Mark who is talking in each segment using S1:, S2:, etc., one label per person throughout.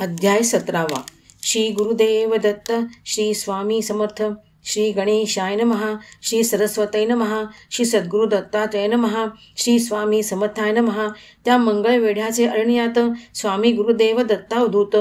S1: अध्याय 17. श्री गुरुदेव दत्त. श्री स्वामी समर्थ. श्री गणेशाय नमः. श्री सरस्वती नमः. श्री सद्गुरु दत्तात्रय नमः. श्री स्वामी समर्थाय नमः. त्या मंगळवेढ्याचे अरण्यात स्वामी गुरुदेव दत्तावधूत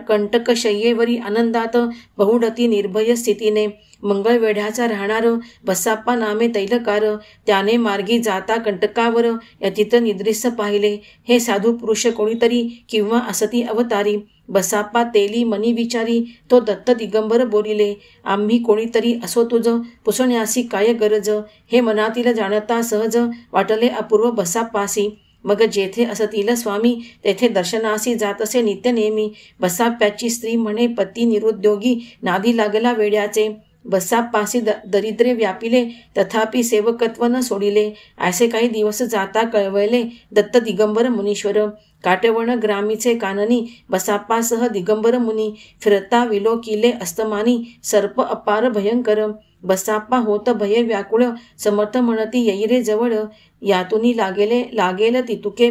S1: कंटकशय्येवरी आनंदात बहुडती निर्भय स्थितीने मंगळवेढ्याचा राहणार बसाप्पा नामे तैलकार त्याने मार्गी जाता कंटकावर यतित निद्रिस पाहिले. हे साधू पुरुष कोणीतरी किंवा असती अवतारी. बसाप्पा तेली मनी विचारी तो दत्त दिगंबर बोलिले, आम्ही कोणीतरी असो तुझ पुसण्यासी काय गरज. हे मनातील जाणता सहज वाटले अपूर्व बसाप्पासी. मग जेथे असतील स्वामी तेथे दर्शनासी जातसे नित्य नेहमी. बसाप्प्याची स्त्री म्हणे पती निरुद्योगी नादी लागला वेड्याचे. बसाप्पासी दरिद्रे व्यापिले तथापि सेवकत्व न सोडिले. असे काही दिवस जाता कळवले दत्त दिगंबर मुनीश्वर. काटवण ग्रामीचे काननी बसाप्पासह दिगंबर मुनी फिरता विलोकिले अस्तमानी सर्प अपार भयंकर. बसाप्पा होत भय व्याकुळ समर्थ म्हणती येई रे जवळ. यातुनी लागेल तितुके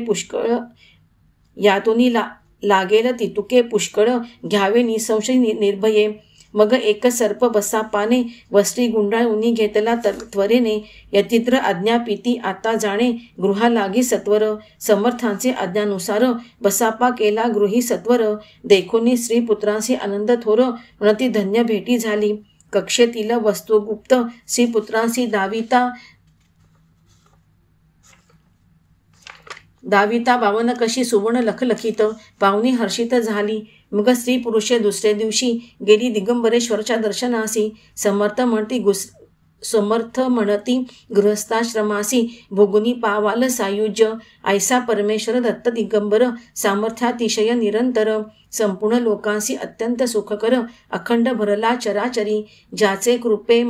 S1: पुष्कळ घ्यावे निसंशय निर्भये. मग एक सर्प बसाप्पाने वस्त्री गुंडाळूनी घेतला त्वरेने. यतिद्र आज्ञापिती आता जाणे गृहा लागी सत्वर. समर्थांचे आज्ञानुसार बसाप्पा केला गृही सत्वर. देखोनी स्त्री पुत्रांशी आनंद थोर म्हणती धन्य भेटी झाली. कक्षेतील वस्तुगुप्त श्रीपुत्रांशी दाविता बावन कशी सुवर्ण लखलखित पाहुणी हर्षित झाली. मग स्त्री पुरुषे दुसरे दिवशी गेली दिगंबरेश्वरच्या दर्शनासी. समर्थ म्हणती गृहस्थाश्रमासी भोगुनी पावाल सायुज्य. ऐसा परमेश्वर दत्त दिगंबर सामर्थ्यातिशय निरंतर. संपूर्ण लोकांशी अत्यंत सुखकर अखंड भरला चराचरी. ज्याचे कृपे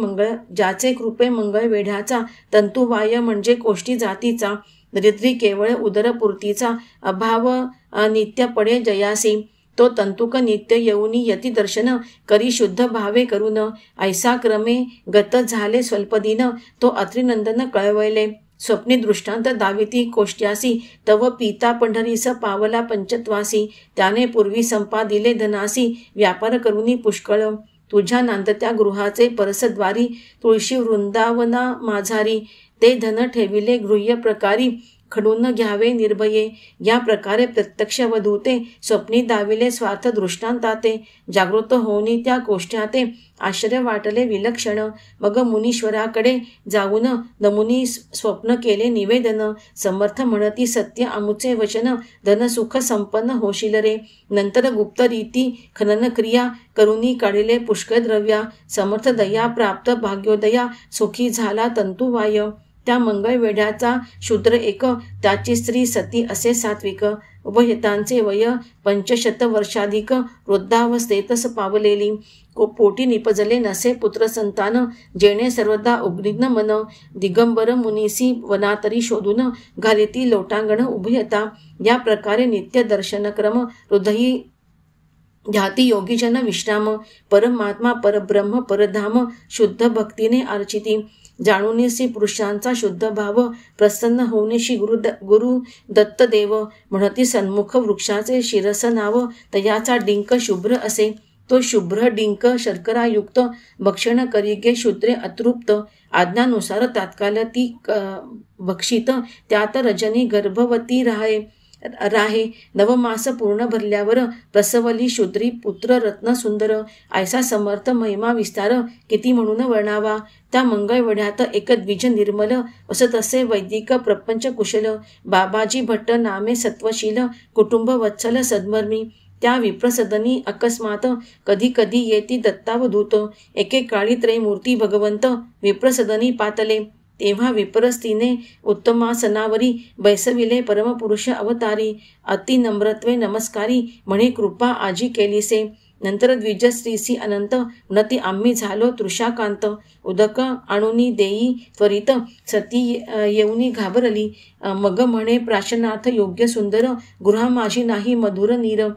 S1: मंगळ वेढ्याचा तंतुवाय म्हणजे कोष्टी जातीचा. दरिद्री केवळ उदरपूर्तीचा अभाव नित्य पडे जयासी. तो तंतुक नित्य येऊनी यती दर्शन करी शुद्ध भावे करून. ऐसा क्रमे गत झाले स्वल्पदिन तो अत्रिनंदन कळवले. स्वप्नी दृष्टांत दाविती कोष्ट्यासी तव पिता पंढरीस पावला पंचत्वासी. त्याने पूर्वी संपादिले धनासी व्यापार करुनी पुष्कळ. तुझ्या नांदत्या गृहाचे परसद्वारी तुळशी वृंदावना माझारी. ते धन ठेविले गृह्य प्रकारी खडून घ्यावे निर्भये. या प्रकारे प्रत्यक्ष वधूते स्वप्नी दाविले स्वार्थ दृष्टांताते. जागृत होऊनी त्या कोष्ट्याते आश्चर्य वाटले विलक्षण. मग मुनीश्वराकडे जाऊन नमुनी स्वप्न केले निवेदन. समर्थ म्हणती सत्य आमुचे वचन धनसुख संपन्न होशील रे. नंतर गुप्त रीती खनन क्रिया करुनी काढिले पुष्कळ द्रव्या. समर्थ दया प्राप्त भाग्योदया सुखी झाला तंतुवाय. त्या मंगळवेढ्याचा शूद्र एक त्याची स्त्री सती असे सात्विक. उभयतांचे वय 500 वर्षाधिक वृद्धावस्थेतच पावलेली. पोटी निपजले नसे पुत्र संतान जेणे सर्वदा उग्निग्न मन. दिगंबर मुनीसी वनातरी शोधून घालिती लोटांगण उभयता. या प्रकारे नित्य दर्शनक्रम हृदयी ध्याती योगीजन विश्राम. परमात्मा परब्रह्म परधाम शुद्ध भक्तीने अर्चिती. जाणूनशी पुरुषांचा शुद्ध भाव प्रसन्न होऊनशी गुरु दत्तदेव. म्हणती सन्मुख वृक्षाचे शिरस नाव तयाचा डिंक शुभ्र असे. तो शुभ्र डिंक शर्करायुक्त भक्षण करिगे शूद्रे अतृप्त. आज्ञानुसार तात्काळ ती भक्षित. त्यात रजनी गर्भवती राहे. नवमास पूर्ण भरल्यावर प्रसवली शूद्री पुत्र रत्न सुंदर. ऐसा समर्थ महिमा विस्तार किती म्हणून वर्णावा. त्या मंगळवेढ्यात एक द्विज निर्मल असत असे वैदिक प्रपंच कुशल. बाबाजी भट्ट नामे सत्वशील कुटुंब वत्सल सद्मर्मी. त्या विप्रसदनी अकस्मात कधी कधी येती दत्तावधूत. एकेकाळी त्रयमूर्ती भगवंत विप्रसदनी पातले. तेव्हा विप्रस्तीने उत्तमासनावरी बैसविले परमपुरुष अवतारी. अति नम्रत्वे नमस्कारी म्हणे कृपा आजी केलीसे. नंतर द्विजस्त्रीसी अनंत उन्नती आम्ही झालो तृषाकांत. उदक आणुनी देई त्वरित सती येऊनी घाबरली. मग म्हणे प्राशनार्थ योग्य सुंदर गृहा माझी नाही मधुर नीर.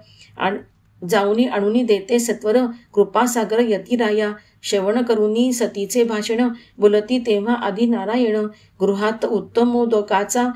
S1: जाऊनी आणुनी देते सत्वर कृपासागर यतिराया. श्रवण करुनी सतीचे भाषण बोलती तेव्हा आधी नारायण. गृहात उत्तमोदकाचा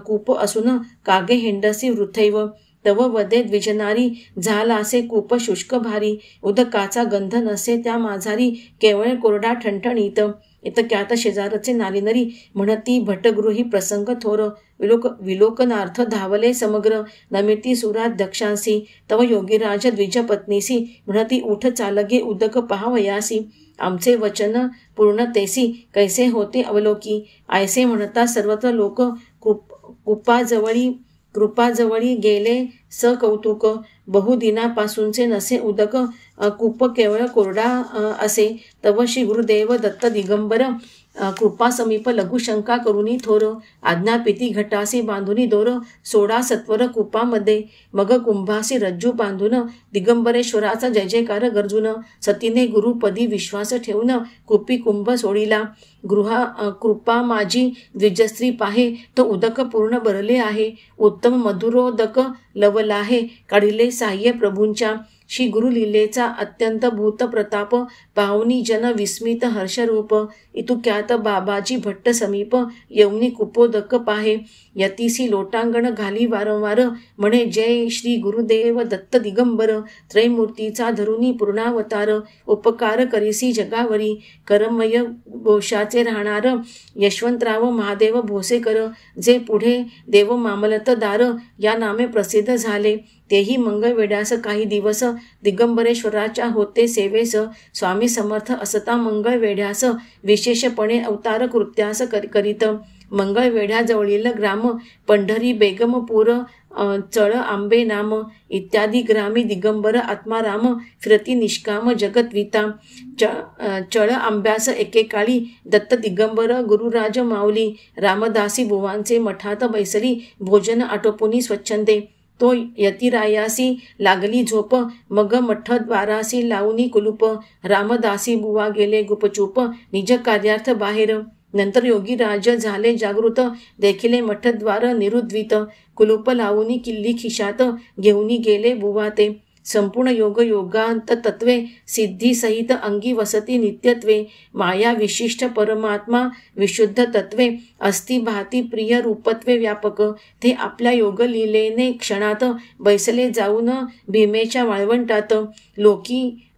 S1: कूप असून कागे हेंडसी वृथैव. तव वदे द्विजनारी झालासे कूप शुष्क भारी उदकाचा गंध नसे त्या माझारी केवळ कोरडा ठणठणीत इतक्यात शेजारचे नारीनरी म्हणती भटगृही प्रसंग थोर विलोकनार्थ धावले समग्र नमिती सुराध्यक्षांसी तव योगीराज द्विजपत्नीसी म्हणती उठ चालगे उदक पहावयासी आमचे वचन पूर्णतेसी कैसे होते अवलोकी ऐसे म्हणता सर्वत्र लोक कृपाजवळी गेले सकौतुक बहुदिनापासूनचे नसे उदक कूप केवळ कोरडा असे तव श्री गुरुदेव दत्त दिगंबर कृपा समीप लघुशंका करुनी थोर आज्ञापिती घटासी बांधुनी दोर सोडा सत्वर कूपामध्ये मग कुंभासी रज्जू बांधून दिगंबरेश्वराचा जय जयकार गर्जून सतीने गुरुपदी विश्वास ठेवून कुपी कुंभ सोडिला कृपा माझी द्विजस्त्री पाहे तो उदक पूर्ण भरले आहे उत्तम मधुरोदक लवलाहे काढिले साह्य प्रभूंच्या श्री गुरुलीलेचा अत्यंत भूत प्रताप पाहुनी जन विस्मित हर्षरूप इतुक्यात बाबाजी भट्ट समीप यवनी कुपोदक पाहे यतीसी लोटांगण घाली वारंवार म्हणे जय श्री गुरुदेव दत्त दिगंबर त्रैमूर्तीचा धरुनी पूर्णावतार उपकार करीसी जगावरी करमय गोशाचे राहणार यशवंतराव महादेव भोसेकर जे पुढे देव मामलतदार या नामे प्रसिद्ध झाले तेही मंगळवेढ्यास काही दिवस दिगंबरेश्वराच्या होते सेवेस स्वामी समर्थ असता मंगळवेढ्यास विशेषपणे अवतार कृत्यास करीत मंगळवेढ्याजवळील ग्राम पंढरी बेगमपूर चळ आंबे नाम इत्यादी ग्रामी दिगंबर आत्माराम फिरती निष्काम जगतविता चळ आंब्यास एकेकाळी दत्त दिगंबर गुरुराज माऊली रामदासी बुवांचे मठात बैसली भोजन आटोपुनी स्वच्छंदे तो यतिरायासी लागली झोप मग मठद्वारासी लावणी कुलूप रामदासी बुवा गेले गुपचूप निज कार्यार्थ बाहेर नंतर योगीराज झाले जागृत देखिले मठद्वार निरुद्वित कुलूप लावणी किल्ली खिशात घेऊनी गेले बुवा ते संपूर्ण योगांत तत्वे सिद्धी सहित अंगी वसती नित्यत्वे माया विशिष्ट परमात्मा विशुद्ध तत्वे अस्ति भाती प्रिय रूपत्वे व्यापक ते आपल्या योग लीलेने क्षणात बैसले जाऊन भीमेच्या वाळवंटात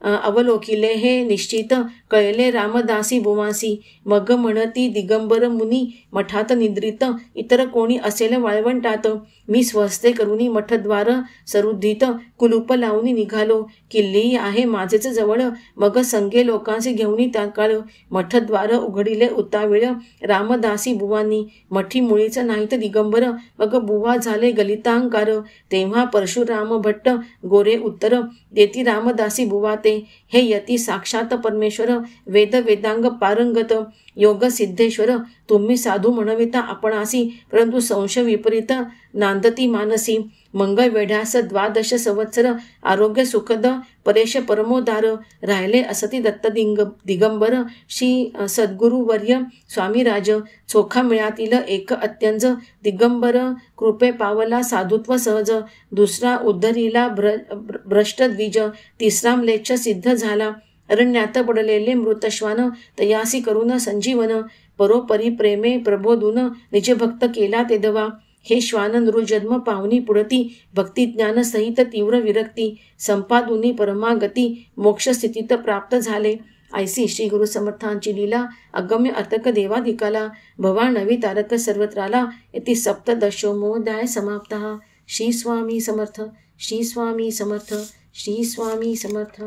S1: अवलोकिले हे निश्चित कळले रामदासी बुवासी मग म्हणती दिगंबर मुनी मठात निद्रित इतर कोणी असेल वाळवंटात मी स्वस्ते करुनी मठद्वार सरुद्धित कुलूप लावून निघालो किल्ली आहे माझेच जवळ मग संगे लोकांचे घेऊनी ताकाळ मठद्वार उघडिले उतावेळ रामदासी बुवांनी मठी मुळीच नाहीत दिगंबर मग बुवा झाले गलितांकार तेव्हा परशुराम भट्ट गोरे उत्तर देती रामदासी बुवा ते हे यती साक्षात परमेश्वर वेद वेदांग पारंगत योग सिद्धेश्वर तुम्ही साधू म्हणविता आपणासी परंतु संशय विपरीत नांदती मानसी मंगळवेढ्यास 12 संवत्सर आरोग्य सुखद परेश परमोदार राहिले असती दत्त दिगंबर श्री सद्गुरुवर्य स्वामीराज चोखा मिळातील एक अत्यंत दिगंबर कृपे पावला साधुत्व सहज दुसरा उद्धरीला भ्रष्ट द्विज तिसरा म्लेच्छ सिद्ध झाला अरण्यात पडलेले मृतश्वान तयासी करून संजीवन परोपरी प्रेमे प्रबोधून निजभक्त केला तेदवा हे श्वान नृजन्म पावनी पुढती भक्तिज्ञान सहित तीव्र विरक्ती संपादुनी परमागती मोक्ष स्थितीत प्राप्त झाले ऐसी श्री गुरु समर्थांची लीला अगम्य अर्थक देवाधिकाला भवानवी तारक सर्वत्राला इति सप्तदशोमोऽध्याय समाप्तः। श्री स्वामी समर्थ, श्री स्वामी समर्थ, श्री स्वामी समर्थ।